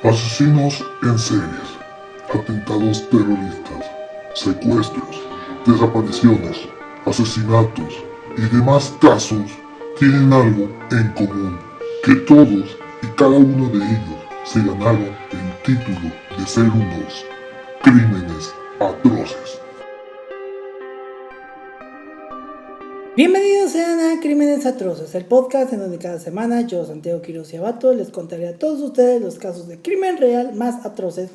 Asesinos en series, atentados terroristas, secuestros, desapariciones, asesinatos y demás casos tienen algo en común, que todos y cada uno de ellos se ganaron el título de ser unos crímenes atroces. Bienvenidos sean a Crímenes Atroces, el podcast en donde cada semana yo, Santiago Quiroz y Abato, les contaré a todos ustedes los casos de crimen real más atroces,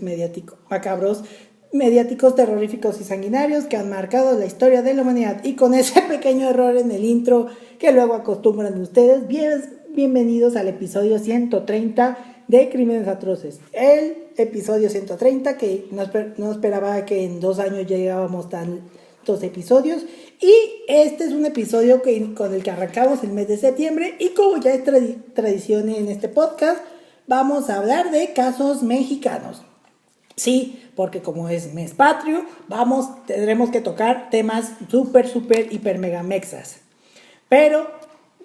macabros, mediáticos, terroríficos y sanguinarios que han marcado la historia de la humanidad. Y con ese pequeño error en el intro que luego acostumbran ustedes, bienvenidos al episodio 130 de Crímenes Atroces. El episodio 130 que no esperaba que en 2 años llegábamos tantos episodios. Y este es un episodio con el que arrancamos el mes de septiembre y como ya es tradición en este podcast, vamos a hablar de casos mexicanos. Sí, porque como es mes patrio, tendremos que tocar temas súper, hiper, mega mexas. Pero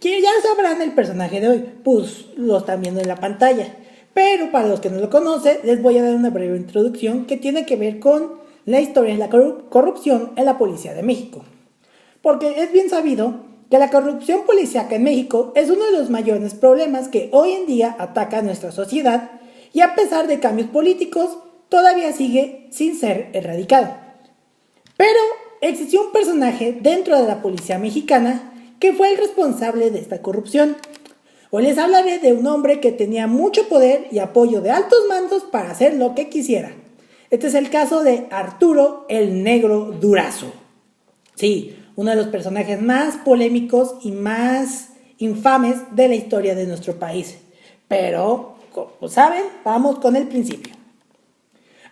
que ya sabrán el personaje de hoy, pues lo están viendo en la pantalla. Pero para los que no lo conocen, les voy a dar una breve introducción que tiene que ver con la historia de la corrupción en la Policía de México. Porque es bien sabido que la corrupción policíaca en México es uno de los mayores problemas que hoy en día ataca a nuestra sociedad y a pesar de cambios políticos, todavía sigue sin ser erradicado. Pero existió un personaje dentro de la policía mexicana que fue el responsable de esta corrupción. Hoy les hablaré de un hombre que tenía mucho poder y apoyo de altos mandos para hacer lo que quisiera. Este es el caso de Arturo el Negro Durazo. Sí, uno de los personajes más polémicos y más infames de la historia de nuestro país. Pero, como saben, vamos con el principio.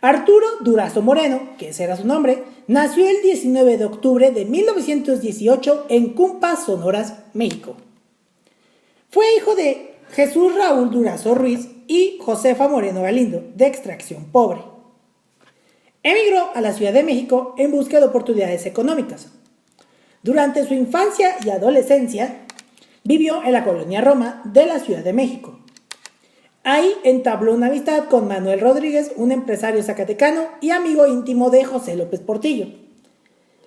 Arturo Durazo Moreno, que ese era su nombre, nació el 19 de octubre de 1918 en Cumpa, Sonora, México. Fue hijo de Jesús Raúl Durazo Ruiz y Josefa Moreno Galindo, de extracción pobre. Emigró a la Ciudad de México en busca de oportunidades económicas. Durante su infancia y adolescencia, vivió en la colonia Roma de la Ciudad de México. Ahí entabló una amistad con Manuel Rodríguez, un empresario zacatecano y amigo íntimo de José López Portillo,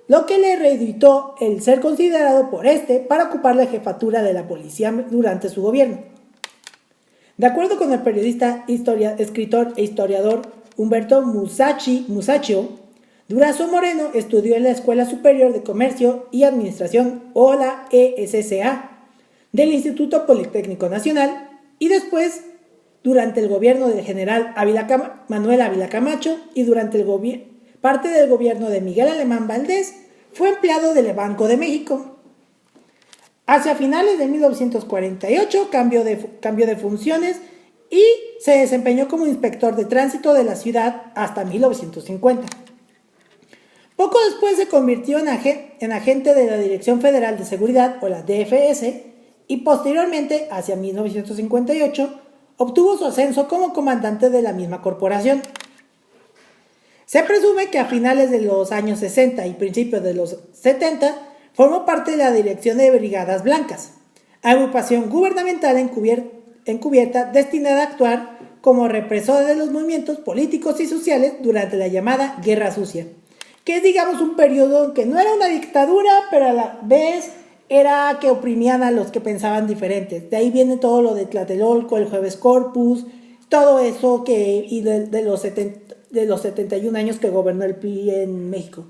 lo que le reeditó el ser considerado por para ocupar la jefatura de la policía durante su gobierno. De acuerdo con el periodista, escritor e historiador Humberto Musacchio, Durazo Moreno estudió en la Escuela Superior de Comercio y Administración, o la ESCA, del Instituto Politécnico Nacional, y después, durante el gobierno del general Manuel Ávila Camacho y durante parte del gobierno de Miguel Alemán Valdés, fue empleado del Banco de México. Hacia finales de 1948 cambió de funciones y se desempeñó como inspector de tránsito de la ciudad hasta 1950. Poco después se convirtió en agente de la Dirección Federal de Seguridad, o la DFS, y posteriormente, hacia 1958, obtuvo su ascenso como comandante de la misma corporación. Se presume que a finales de los años 60 y principios de los 70 formó parte de la Dirección de Brigadas Blancas, agrupación gubernamental encubierta destinada a actuar como represora de los movimientos políticos y sociales durante la llamada Guerra Sucia, que es, digamos, un periodo que no era una dictadura, pero a la vez era que oprimían a los que pensaban diferentes. De ahí viene todo lo de Tlatelolco, el Jueves Corpus, todo eso de los 71 años que gobernó el PRI en México.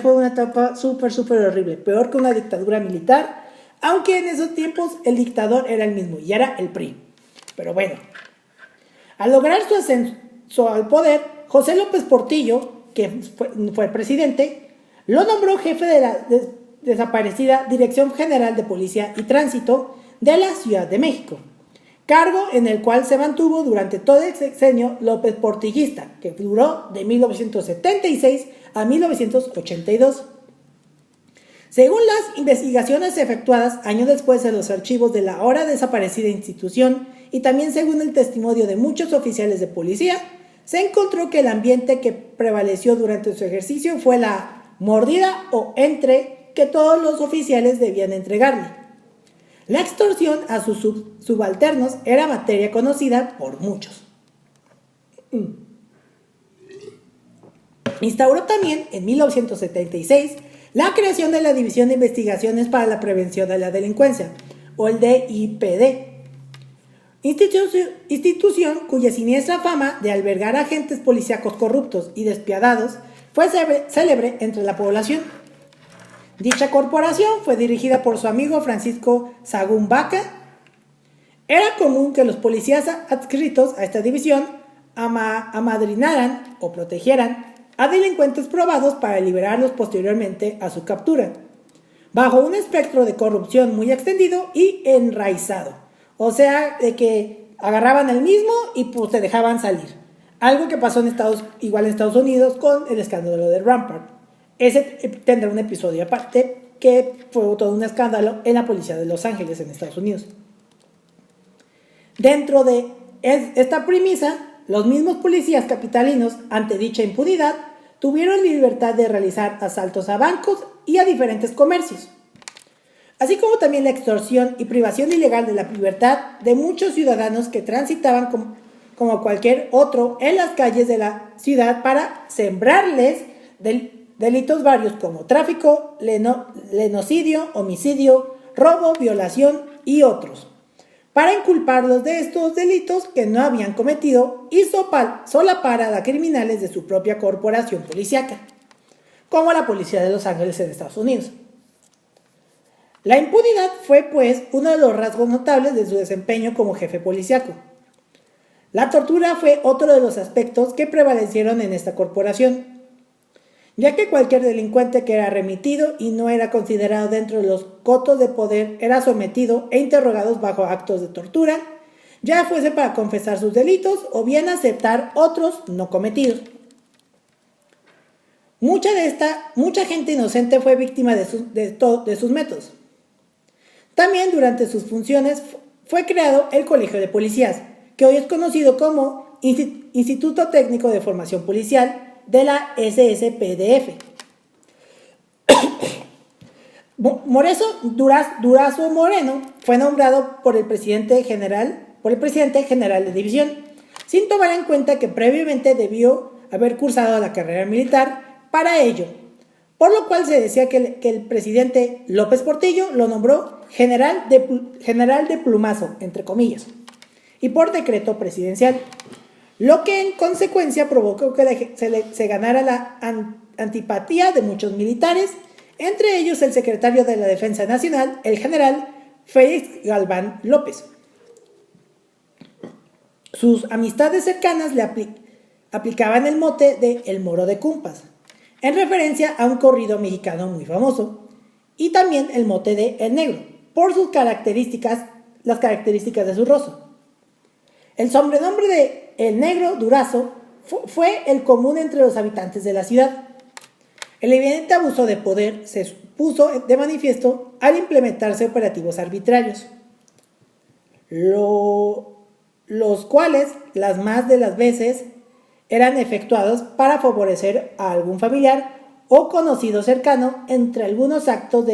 Fue una etapa súper horrible, peor que una dictadura militar, aunque en esos tiempos el dictador era el mismo y era el PRI. Pero bueno, al lograr su ascenso al poder, José López Portillo, que fue el presidente, lo nombró jefe de la desaparecida Dirección General de Policía y Tránsito de la Ciudad de México, cargo en el cual se mantuvo durante todo el sexenio López Portillista, que duró de 1976 a 1982. Según las investigaciones efectuadas años después en los archivos de la ahora desaparecida institución y también según el testimonio de muchos oficiales de policía, se encontró que el ambiente que prevaleció durante su ejercicio fue la mordida o entre que todos los oficiales debían entregarle. La extorsión a sus subalternos era materia conocida por muchos. Instauró también en 1976 la creación de la División de Investigaciones para la Prevención de la Delincuencia, o el DIPD, institución cuya siniestra fama de albergar agentes policíacos corruptos y despiadados fue célebre entre la población. Dicha corporación fue dirigida por su amigo Francisco Sagún Vaca. Era común que los policías adscritos a esta división amadrinaran o protegieran a delincuentes probados para liberarlos posteriormente a su captura, bajo un espectro de corrupción muy extendido y enraizado. O sea, de que agarraban al mismo y pues se dejaban salir. Algo que pasó igual en Estados Unidos con el escándalo de Rampart. Ese tendrá un episodio aparte que fue todo un escándalo en la policía de Los Ángeles en Estados Unidos. Dentro de esta premisa, los mismos policías capitalinos, ante dicha impunidad, tuvieron libertad de realizar asaltos a bancos y a diferentes comercios, así como también la extorsión y privación ilegal de la libertad de muchos ciudadanos que transitaban como cualquier otro en las calles de la ciudad para sembrarles delitos varios como tráfico, lenocidio, homicidio, robo, violación y otros, para inculparlos de estos delitos que no habían cometido y solapar a criminales de su propia corporación policíaca, como la policía de Los Ángeles en Estados Unidos. La impunidad fue, pues, uno de los rasgos notables de su desempeño como jefe policíaco. La tortura fue otro de los aspectos que prevalecieron en esta corporación, ya que cualquier delincuente que era remitido y no era considerado dentro de los cotos de poder era sometido e interrogado bajo actos de tortura, ya fuese para confesar sus delitos o bien aceptar otros no cometidos. Mucha gente inocente fue víctima de sus métodos. También durante sus funciones fue creado el Colegio de Policías, que hoy es conocido como Instituto Técnico de Formación Policial de la SSPDF. Durazo Moreno fue nombrado por el presidente general de división, sin tomar en cuenta que previamente debió haber cursado la carrera militar para ello, por lo cual se decía que el presidente López Portillo lo nombró general de plumazo, entre comillas, y por decreto presidencial, lo que en consecuencia provocó que se ganara la antipatía de muchos militares, entre ellos el secretario de la Defensa Nacional, el general Félix Galván López. Sus amistades cercanas le aplicaban el mote de El Moro de Cumpas, en referencia a un corrido mexicano muy famoso, y también el mote de El Negro, por las características de su rostro. El sobrenombre de El Negro Durazo fue el común entre los habitantes de la ciudad. El evidente abuso de poder se puso de manifiesto al implementarse operativos arbitrarios, los cuales las más de las veces eran efectuados para favorecer a algún familiar o conocido cercano. Entre algunos actos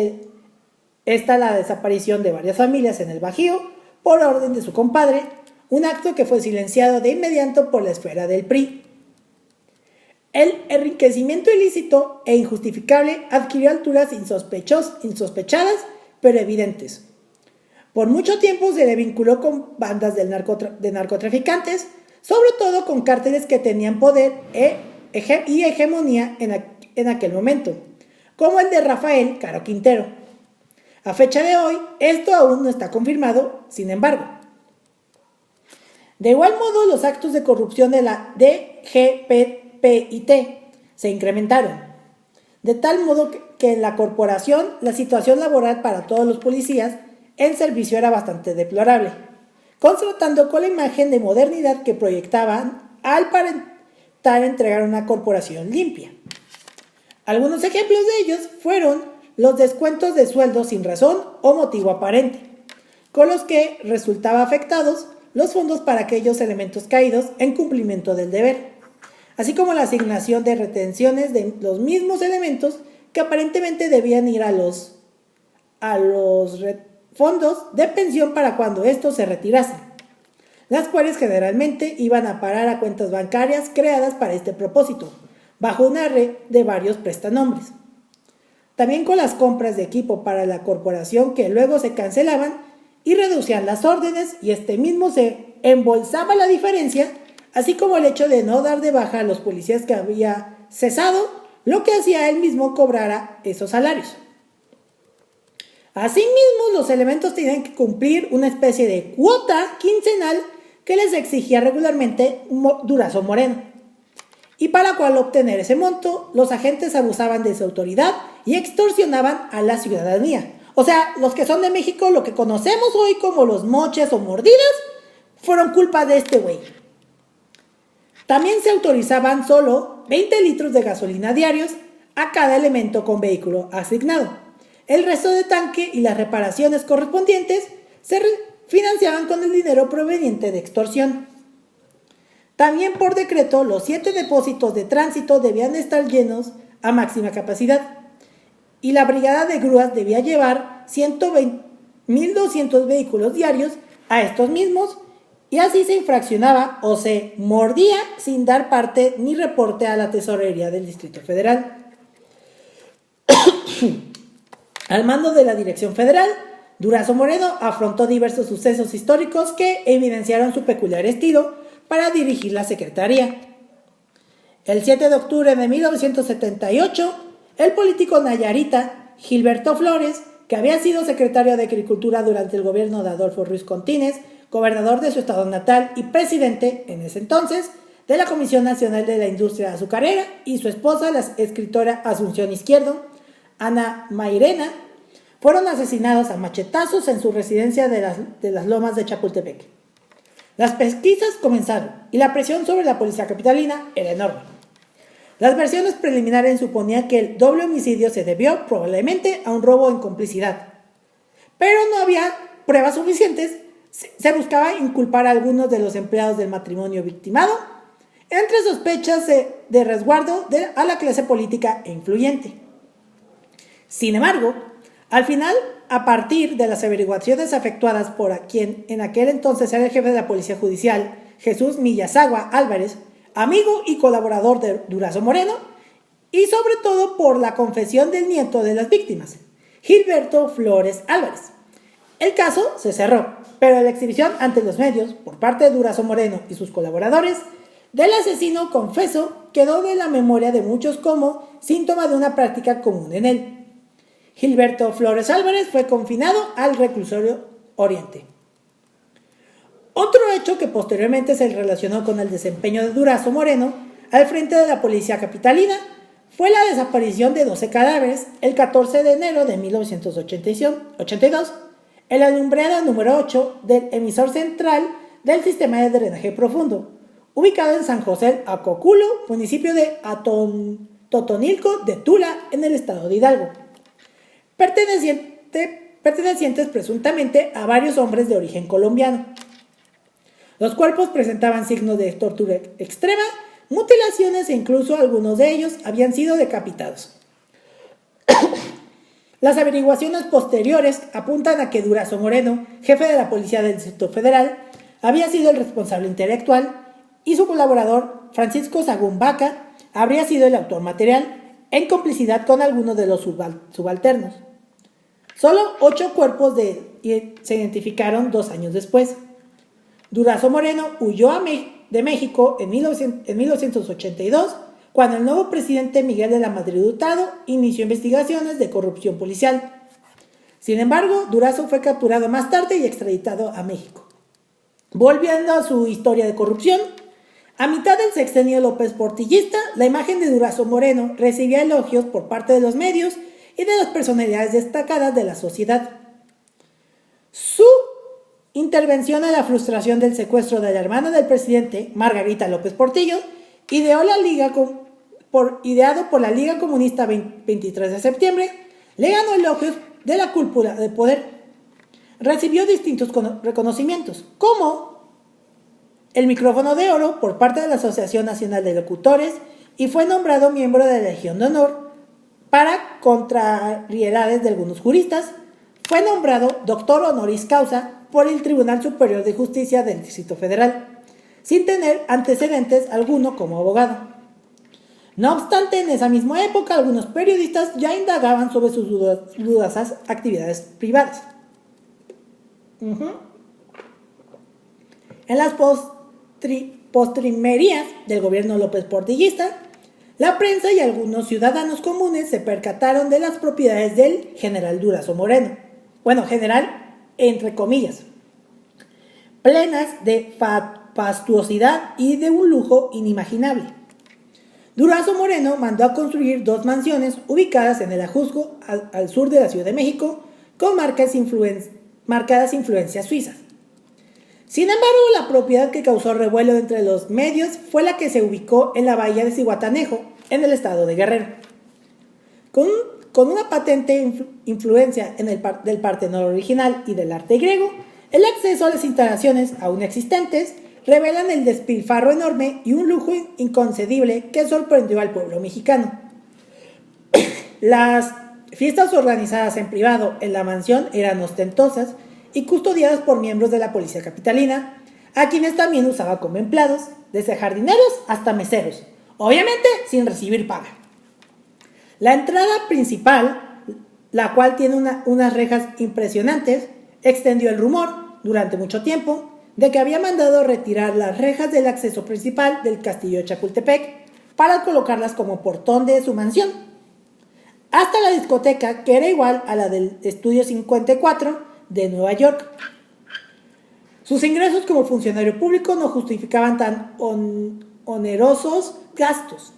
está la desaparición de varias familias en el Bajío por orden de su compadre, un acto que fue silenciado de inmediato por la esfera del PRI. El enriquecimiento ilícito e injustificable adquirió alturas insospechadas pero evidentes. Por mucho tiempo se le vinculó con bandas de narcotraficantes, sobre todo con cárteles que tenían poder y hegemonía en aquel momento, como el de Rafael Caro Quintero. A fecha de hoy, esto aún no está confirmado, sin embargo. De igual modo, los actos de corrupción de la DGPIT se incrementaron, de tal modo que en la corporación la situación laboral para todos los policías en servicio era bastante deplorable, contrastando con la imagen de modernidad que proyectaban al aparentar entregar una corporación limpia. Algunos ejemplos de ellos fueron los descuentos de sueldos sin razón o motivo aparente, con los que resultaba afectados los fondos para aquellos elementos caídos en cumplimiento del deber, así como la asignación de retenciones de los mismos elementos que aparentemente debían ir a los fondos de pensión para cuando estos se retirasen. las cuales generalmente iban a parar a cuentas bancarias creadas para este propósito, bajo una red de varios prestanombres. También con las compras de equipo para la corporación que luego se cancelaban y reducían las órdenes y este mismo se embolsaba la diferencia, así como el hecho de no dar de baja a los policías que había cesado, lo que hacía él mismo cobrara esos salarios. Asimismo, los elementos tenían que cumplir una especie de cuota quincenal que les exigía regularmente Durazo Moreno, y para cual obtener ese monto, los agentes abusaban de su autoridad y extorsionaban a la ciudadanía. O sea, los que son de México, lo que conocemos hoy como los moches o mordidas, fueron culpa de este güey. También se autorizaban solo 20 litros de gasolina diarios a cada elemento con vehículo asignado. El resto de tanque y las reparaciones correspondientes se financiaban con el dinero proveniente de extorsión. También por decreto, los 7 depósitos de tránsito debían estar llenos a máxima capacidad y la brigada de grúas debía llevar 1.200 vehículos diarios a estos mismos y así se infraccionaba o se mordía sin dar parte ni reporte a la tesorería del Distrito Federal. Al mando de la Dirección Federal, Durazo Moreno afrontó diversos sucesos históricos que evidenciaron su peculiar estilo para dirigir la Secretaría. El 7 de octubre de 1978, el político nayarita Gilberto Flores, que había sido secretario de Agricultura durante el gobierno de Adolfo Ruiz Cortines, gobernador de su estado natal y presidente, en ese entonces, de la Comisión Nacional de la Industria Azucarera, y su esposa, la escritora Asunción Izquierdo, Ana Mairena, fueron asesinados a machetazos en su residencia de las Lomas de Chapultepec. Las pesquisas comenzaron y la presión sobre la policía capitalina era enorme. Las versiones preliminares suponían que el doble homicidio se debió probablemente a un robo en complicidad, pero no había pruebas suficientes. Se buscaba inculpar a algunos de los empleados del matrimonio victimado, entre sospechas de resguardo a la clase política e influyente. Sin embargo, al final, a partir de las averiguaciones efectuadas por quien en aquel entonces era el jefe de la Policía Judicial, Jesús Millasagua Álvarez, amigo y colaborador de Durazo Moreno, y sobre todo por la confesión del nieto de las víctimas, Gilberto Flores Álvarez. El caso se cerró, pero la exhibición ante los medios, por parte de Durazo Moreno y sus colaboradores, del asesino confeso quedó de la memoria de muchos como síntoma de una práctica común en él. Gilberto Flores Álvarez fue confinado al reclusorio Oriente. Otro hecho que posteriormente se relacionó con el desempeño de Durazo Moreno al frente de la policía capitalina fue la desaparición de 12 cadáveres el 14 de enero de 1982, el alumbrado número 8 del emisor central del sistema de drenaje profundo, ubicado en San José Acoculo, municipio de Totonilco de Tula, en el estado de Hidalgo, pertenecientes presuntamente a varios hombres de origen colombiano. Los cuerpos presentaban signos de tortura extrema, mutilaciones e incluso algunos de ellos habían sido decapitados. Las averiguaciones posteriores apuntan a que Durazo Moreno, jefe de la Policía del Distrito Federal, había sido el responsable intelectual y su colaborador, Francisco Sagún Vaca, habría sido el autor material en complicidad con algunos de los subalternos. Solo 8 cuerpos se identificaron 2 años después. Durazo Moreno huyó de México en 1982, cuando el nuevo presidente Miguel de la Madrid Hurtado inició investigaciones de corrupción policial. Sin embargo, Durazo fue capturado más tarde y extraditado a México. Volviendo a su historia de corrupción, a mitad del sexenio López Portillista, la imagen de Durazo Moreno recibía elogios por parte de los medios y de las personalidades destacadas de la sociedad. Su intervención a la frustración del secuestro de la hermana del presidente, Margarita López Portillo, ideado por la Liga Comunista 23 de septiembre, le ganó elogios de la cúpula de poder. Recibió distintos reconocimientos, como el micrófono de oro por parte de la Asociación Nacional de Locutores, y fue nombrado miembro de la Legión de Honor. Para contrariedades de algunos juristas, fue nombrado doctor honoris causa por el Tribunal Superior de Justicia del Distrito Federal, sin tener antecedentes alguno como abogado. No obstante, en esa misma época, algunos periodistas ya indagaban sobre sus dudosas actividades privadas. En las postrimerías del gobierno López Portillista, la prensa y algunos ciudadanos comunes se percataron de las propiedades del general Durazo Moreno. Bueno, general entre comillas, plenas de fastuosidad y de un lujo inimaginable. Durazo Moreno mandó a construir 2 mansiones ubicadas en el Ajusco, al sur de la Ciudad de México, con marcadas influencias suizas. Sin embargo, la propiedad que causó revuelo entre los medios fue la que se ubicó en la bahía de Zihuatanejo, en el estado de Guerrero. Con una patente influencia del Partenón original y del arte griego, el acceso a las instalaciones aún existentes revelan el despilfarro enorme y un lujo inconcebible que sorprendió al pueblo mexicano. Las fiestas organizadas en privado en la mansión eran ostentosas y custodiadas por miembros de la policía capitalina, a quienes también usaba como empleados, desde jardineros hasta meseros, obviamente sin recibir paga. La entrada principal, la cual tiene unas rejas impresionantes, extendió el rumor, durante mucho tiempo, de que había mandado retirar las rejas del acceso principal del castillo de Chapultepec para colocarlas como portón de su mansión. Hasta la discoteca, que era igual a la del Estudio 54 de Nueva York. Sus ingresos como funcionario público no justificaban tan onerosos gastos.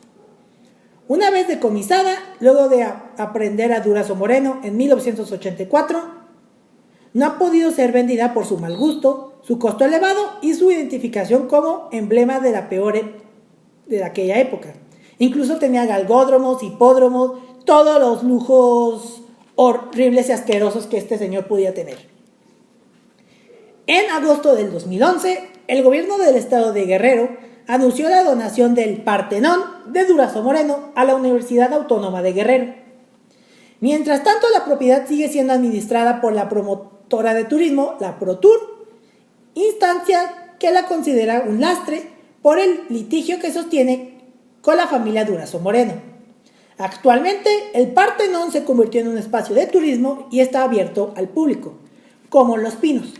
Una vez decomisada, luego de aprender a Durazo Moreno en 1984, no ha podido ser vendida por su mal gusto, su costo elevado y su identificación como emblema de la peor de aquella época. Incluso tenía galgódromos, hipódromos, todos los lujos horribles y asquerosos que este señor podía tener. En agosto del 2011, el gobierno del estado de Guerrero anunció la donación del Partenón de Durazo Moreno a la Universidad Autónoma de Guerrero. Mientras tanto, la propiedad sigue siendo administrada por la promotora de turismo, la ProTour, instancia que la considera un lastre por el litigio que sostiene con la familia Durazo Moreno. Actualmente, el Partenón se convirtió en un espacio de turismo y está abierto al público, como Los Pinos.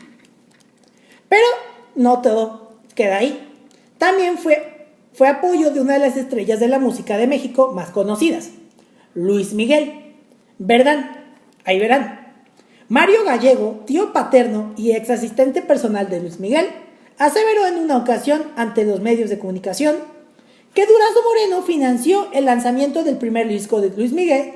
Pero no todo queda ahí. También fue apoyo de una de las estrellas de la música de México más conocidas, Luis Miguel. Ahí verán. Mario Gallego, tío paterno y ex asistente personal de Luis Miguel, aseveró en una ocasión ante los medios de comunicación que Durazo Moreno financió el lanzamiento del primer disco de Luis Miguel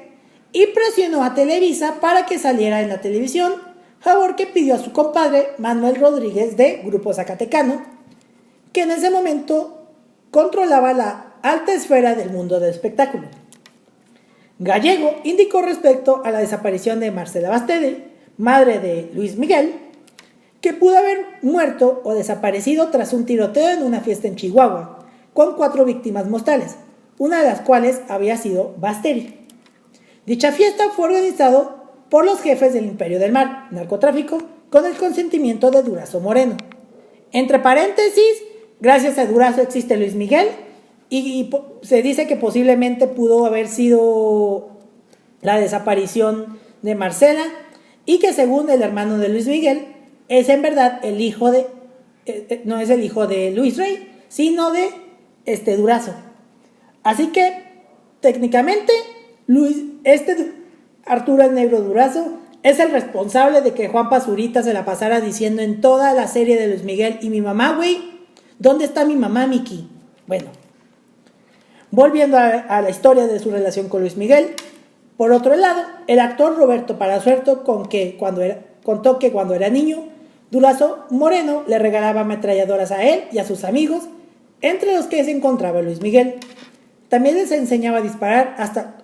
y presionó a Televisa para que saliera en la televisión, favor que pidió a su compadre Manuel Rodríguez de Grupo Zacatecano, que en ese momento controlaba la alta esfera del mundo del espectáculo. Gallego indicó respecto a la desaparición de Marcela Bastede, madre de Luis Miguel, que pudo haber muerto o desaparecido tras un tiroteo en una fiesta en Chihuahua, con 4 víctimas mortales, una de las cuales había sido Basteri. Dicha fiesta fue organizada por los jefes del Imperio del Mar, narcotráfico, con el consentimiento de Durazo Moreno. Entre paréntesis, gracias a Durazo existe Luis Miguel y se dice que posiblemente pudo haber sido la desaparición de Marcela y que según el hermano de Luis Miguel es en verdad el hijo de no es el hijo de Luis Rey, sino de Durazo. Así que técnicamente Arturo el Negro Durazo es el responsable de que Juan Pazurita se la pasara diciendo en toda la serie de Luis Miguel: y mi mamá, güey, ¿dónde está mi mamá, Miki? Bueno, volviendo a la historia de su relación con Luis Miguel. Por otro lado, el actor Roberto Palazuerto contó que cuando era niño, Durazo Moreno le regalaba ametralladoras a él y a sus amigos, entre los que se encontraba Luis Miguel. También les enseñaba a disparar hasta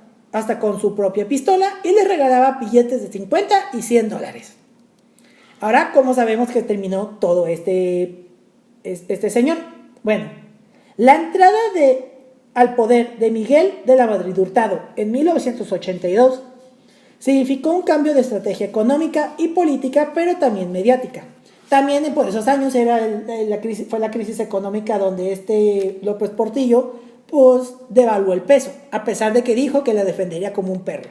con su propia pistola y les regalaba billetes de 50 y 100 dólares. Ahora, ¿cómo sabemos que terminó todo este señor? Bueno, la entrada al poder de Miguel de la Madrid Hurtado en 1982 significó un cambio de estrategia económica y política, pero también mediática, También por esos años fue la crisis económica donde López Portillo pues devaluó el peso, a pesar de que dijo que la defendería como un perro.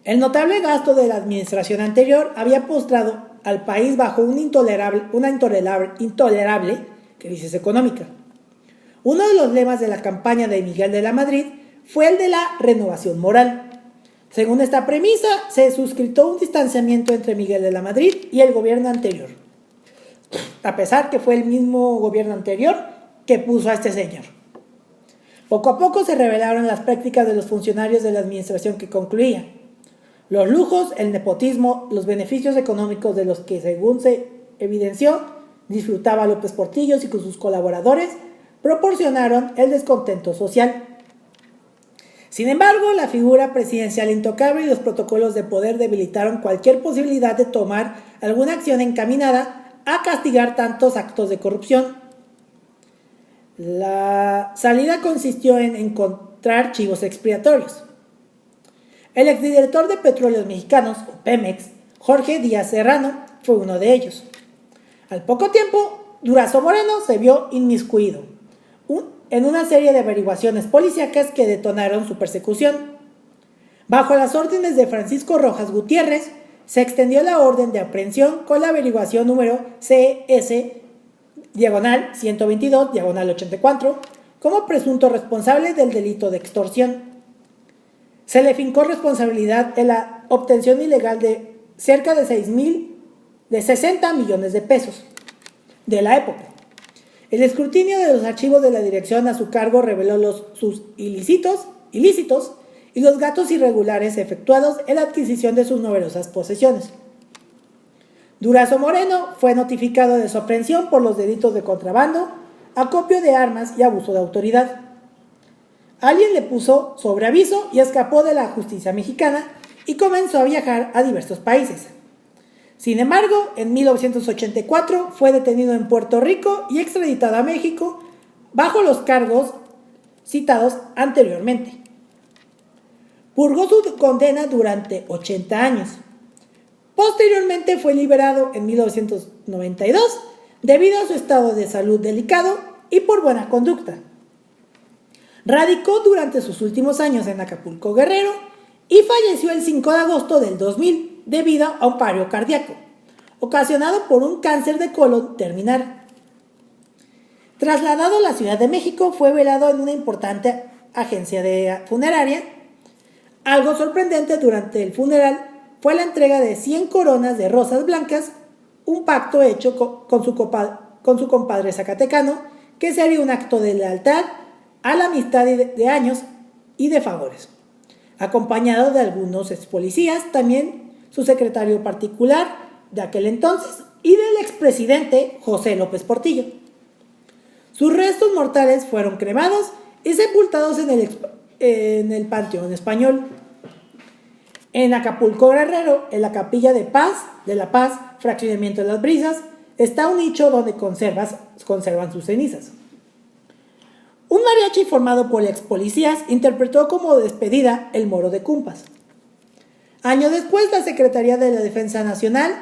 El notable gasto de la administración anterior había postrado al país bajo una intolerable crisis económica. Uno de los lemas de la campaña de Miguel de la Madrid fue el de la renovación moral. Según esta premisa, se suscitó un distanciamiento entre Miguel de la Madrid y el gobierno anterior, a pesar que fue el mismo gobierno anterior que puso a este señor. Poco a poco se revelaron las prácticas de los funcionarios de la administración que concluía. Los lujos, el nepotismo, los beneficios económicos de los que, según se evidenció, disfrutaba López Portillo y con sus colaboradores, proporcionaron el descontento social. Sin embargo, la figura presidencial intocable y los protocolos de poder debilitaron cualquier posibilidad de tomar alguna acción encaminada a castigar tantos actos de corrupción. La salida consistió en encontrar chivos expiatorios. El exdirector de Petróleos Mexicanos, o Pemex, Jorge Díaz Serrano, fue uno de ellos. Al poco tiempo, Durazo Moreno se vio inmiscuido en una serie de averiguaciones policíacas que detonaron su persecución. Bajo las órdenes de Francisco Rojas Gutiérrez, se extendió la orden de aprehensión con la averiguación número CS-122-84 como presunto responsable del delito de extorsión. Se le fincó responsabilidad en la obtención ilegal de cerca de 60 millones de pesos de la época. El escrutinio de los archivos de la dirección a su cargo reveló sus ilícitos y los gastos irregulares efectuados en la adquisición de sus numerosas posesiones. Durazo Moreno fue notificado de su aprehensión por los delitos de contrabando, acopio de armas y abuso de autoridad. Alguien le puso sobre aviso y escapó de la justicia mexicana y comenzó a viajar a diversos países. Sin embargo, en 1984 fue detenido en Puerto Rico y extraditado a México bajo los cargos citados anteriormente. Purgó su condena durante 80 años. Posteriormente fue liberado en 1992 debido a su estado de salud delicado y por buena conducta. Radicó durante sus últimos años en Acapulco, Guerrero, y falleció el 5 de agosto del 2000 debido a un paro cardíaco, ocasionado por un cáncer de colon terminal. Trasladado a la Ciudad de México, fue velado en una importante agencia funeraria. Algo sorprendente durante el funeral fue la entrega de 100 coronas de rosas blancas, un pacto hecho con su compadre zacatecano, que sería un acto de lealtad a la amistad de años y de favores, acompañado de algunos ex policías, también su secretario particular de aquel entonces y del expresidente José López Portillo. Sus restos mortales fueron cremados y sepultados en el Panteón Español. En Acapulco, Guerrero, en la Capilla de la Paz, Fraccionamiento de las Brisas, está un nicho donde conservan sus cenizas. Un mariachi formado por ex policías interpretó como despedida El Moro de Cumpas. Años después, la Secretaría de la Defensa Nacional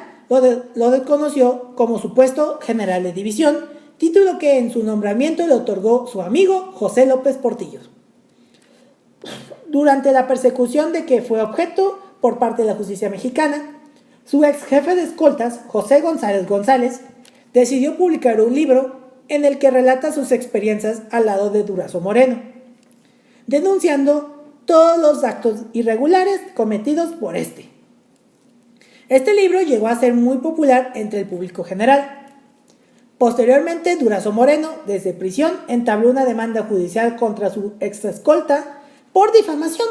lo reconoció como supuesto general de división, título que en su nombramiento le otorgó su amigo José López Portillo. Durante la persecución de que fue objeto por parte de la justicia mexicana, su ex jefe de escoltas, José González González, decidió publicar un libro en el que relata sus experiencias al lado de Durazo Moreno, denunciando todos los actos irregulares cometidos por este. Este libro llegó a ser muy popular entre el público general. Posteriormente, Durazo Moreno, desde prisión, entabló una demanda judicial contra su ex escolta por difamación.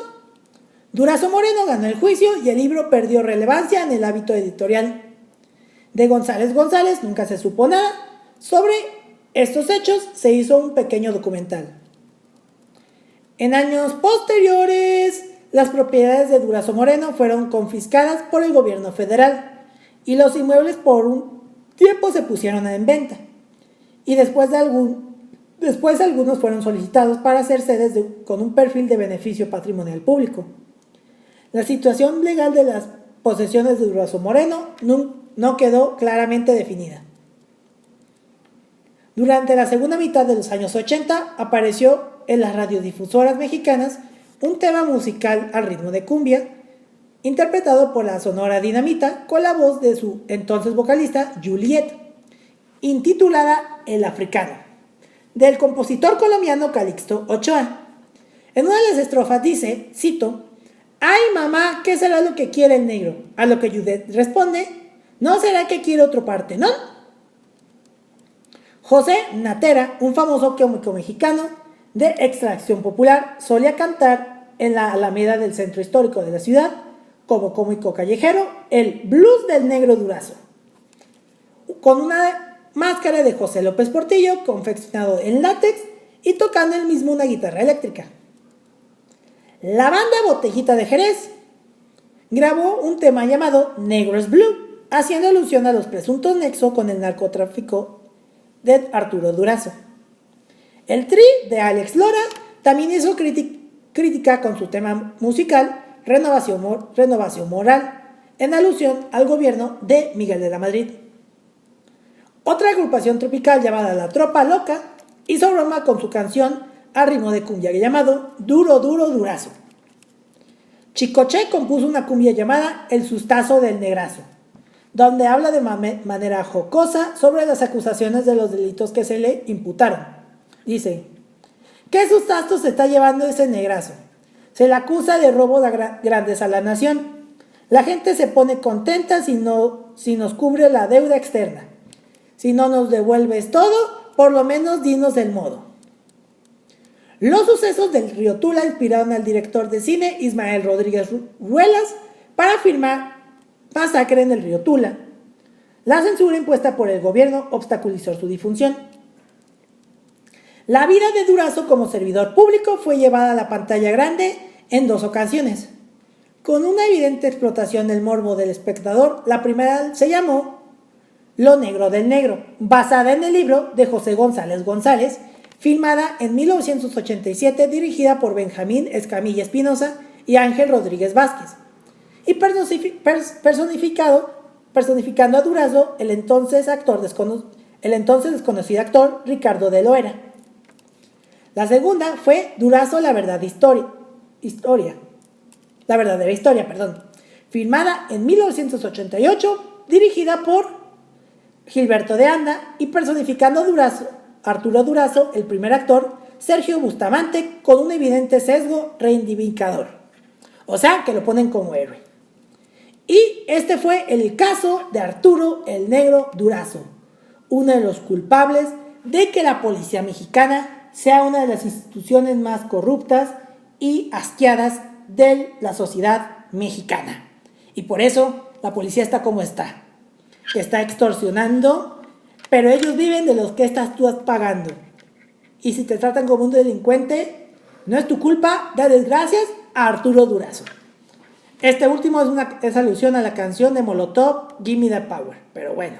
Durazo Moreno ganó el juicio y el libro perdió relevancia en el ámbito editorial. De González González nunca se supo nada. Sobre estos hechos se hizo un pequeño documental. En años posteriores, las propiedades de Durazo Moreno fueron confiscadas por el gobierno federal y los inmuebles por un tiempo se pusieron en venta. Y después algunos fueron solicitados para ser sedes con un perfil de beneficio patrimonial público. La situación legal de las posesiones de Durazo Moreno no quedó claramente definida. Durante la segunda mitad de los años 80 apareció en las radiodifusoras mexicanas un tema musical al ritmo de cumbia, interpretado por la Sonora Dinamita con la voz de su entonces vocalista Juliet, intitulada El Africano, del compositor colombiano Calixto Ochoa. En una de las estrofas dice, cito, «Ay mamá, ¿qué será lo que quiere el negro?», a lo que Juliet responde, «¿No será que quiere otro partenón?». José Natera, un famoso cómico mexicano de extracción popular, solía cantar en la Alameda del centro histórico de la ciudad, como cómico callejero, el blues del negro Durazo, con una máscara de José López Portillo, confeccionado en látex y tocando él mismo una guitarra eléctrica. La banda Botellita de Jerez grabó un tema llamado Negros Blue, haciendo alusión a los presuntos nexos con el narcotráfico de Arturo Durazo. El Tri de Alex Lora también hizo crítica con su tema musical Renovación Moral, en alusión al gobierno de Miguel de la Madrid. Otra agrupación tropical llamada La Tropa Loca hizo broma con su canción a ritmo de cumbia llamado Duro Duro Durazo. Chicoche compuso una cumbia llamada El Sustazo del Negrazo, donde habla de manera jocosa sobre las acusaciones de los delitos que se le imputaron. Dice, ¿qué sustazo se está llevando ese negrazo? Se le acusa de robo de grandes a la nación. La gente se pone contenta si nos cubre la deuda externa. Si no nos devuelves todo, por lo menos dinos el modo. Los sucesos del río Tula inspiraron al director de cine Ismael Rodríguez Ruelas para filmar Masacre en el río Tula. La censura impuesta por el gobierno obstaculizó su difusión. La vida de Durazo como servidor público fue llevada a la pantalla grande en 2 ocasiones. Con una evidente explotación del morbo del espectador, la primera se llamó Lo Negro del Negro, basada en el libro de José González González, filmada en 1987, dirigida por Benjamín Escamilla Espinosa y Ángel Rodríguez Vázquez, y personificando a Durazo, el entonces desconocido actor Ricardo de Loera. La segunda fue Durazo, la verdadera historia, filmada en 1988, dirigida por Gilberto de Anda y personificando a Arturo Durazo, el primer actor, Sergio Bustamante, con un evidente sesgo reivindicador. O sea, que lo ponen como héroe. Y este fue el caso de Arturo el Negro Durazo, uno de los culpables de que la policía mexicana sea una de las instituciones más corruptas y asqueadas de la sociedad mexicana. Y por eso la policía está como está. Está extorsionando, pero ellos viven de los que estás tú pagando. Y si te tratan como un delincuente, no es tu culpa, dales gracias a Arturo Durazo. Este último es alusión a la canción de Molotov, Gimme the Power. Pero bueno.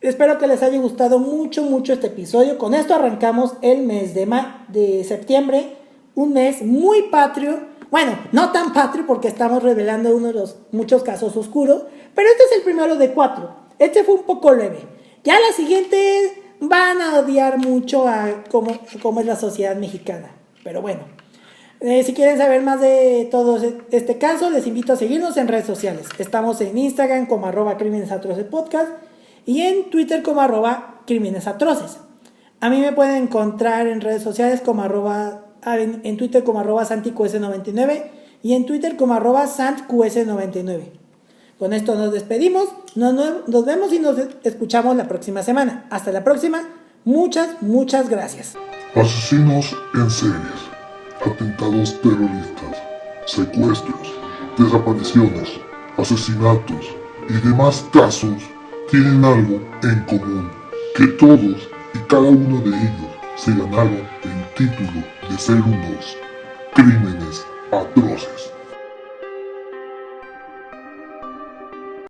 Espero que les haya gustado mucho este episodio. Con esto arrancamos el mes de septiembre. Un mes muy patrio. Bueno, no tan patrio porque estamos revelando uno de los muchos casos oscuros. Pero este es el primero de 4. Este fue un poco leve. Ya la siguiente van a odiar mucho a cómo es la sociedad mexicana. Pero bueno. Si quieren saber más de todo este caso, les invito a seguirnos en redes sociales. Estamos en Instagram como @CrímenesAtrocesPodcast y en Twitter como @CrímenesAtroces. A mí me pueden encontrar en redes sociales como en Twitter como @SantiQS99 y en Twitter como @SantQS99. Con esto nos despedimos, nos vemos y nos escuchamos la próxima semana. Hasta la próxima, muchas gracias. Asesinos en series, atentados terroristas, secuestros, desapariciones, asesinatos y demás casos tienen algo en común, que todos y cada uno de ellos se ganaron el título de ser unos crímenes atroces.